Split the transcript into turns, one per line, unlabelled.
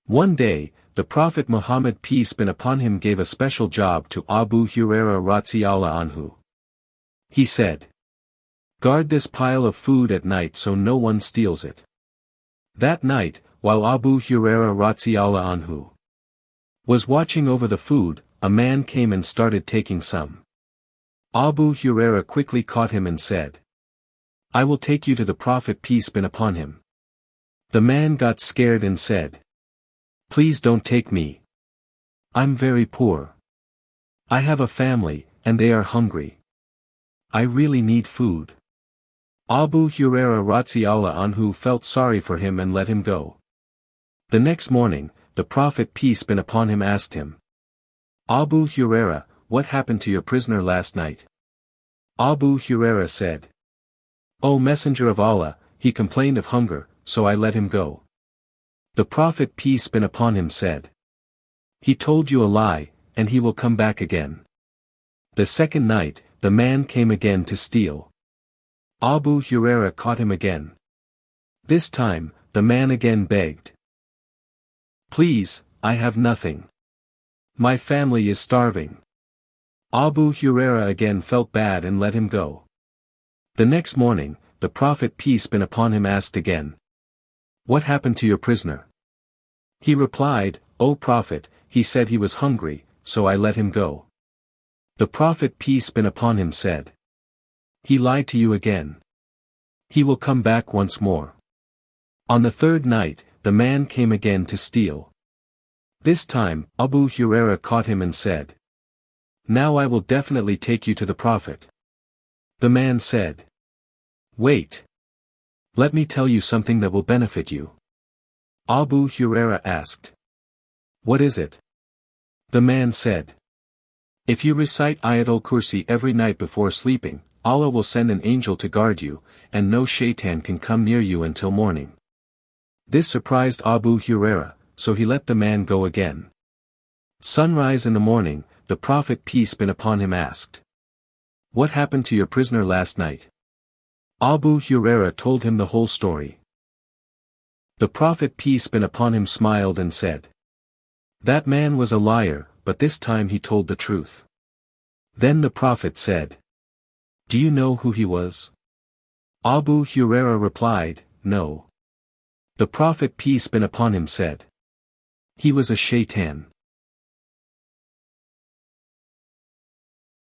One day, the Prophet Muhammad peace be upon him gave a special job to Abu Huraira radhiyallahu anhu. He said, "Guard this pile of food at night so no one steals it." That night, while Abu Huraira radhiyallahu anhu was watching over the food, a man came and started taking some. Abu Huraira quickly caught him and said, "I will take you to the Prophet peace be upon him." The man got scared and said, "Please don't take me. I'm very poor. I have a family, and they are hungry. I really need food." Abu Huraira radhiyallahu anhu felt sorry for him and let him go. The next morning, the Prophet peace be upon him asked him, "Abu Huraira, what happened to your prisoner last night?" Abu Huraira said, "O Messenger of Allah, he complained of hunger, so I let him go." The Prophet peace be upon him said, "He told you a lie, and he will come back again." The second night, the man came again to steal. Abu Huraira caught him again. This time, the man again begged, "Please, I have nothing. My family is starving." Abu Huraira again felt bad and let him go. The next morning, the Prophet peace be upon him asked again, "What happened to your prisoner?" He replied, "O Prophet, he said he was hungry, so I let him go." The Prophet peace be upon him said, "He lied to you again. He will come back once more." On the third night, the man came again to steal. This time, Abu Huraira caught him and said, "Now I will definitely take you to the Prophet." The man said, "Wait. Let me tell you something that will benefit you." Abu Huraira asked, "What is it?" The man said, "If you recite Ayatul Kursi every night before sleeping, Allah will send an angel to guard you, and no shaitan can come near you until morning." This surprised Abu Huraira, so he let the man go again. Sunrise in the morning, the Prophet peace be upon him asked, "What happened to your prisoner last night?" Abu Huraira told him the whole story. The Prophet peace be upon him smiled and said, "That man was a liar, but this time he told the truth." Then the Prophet said, "Do you know who he was?" Abu Huraira replied, "No." The Prophet peace be upon him said, "He was a shaitan."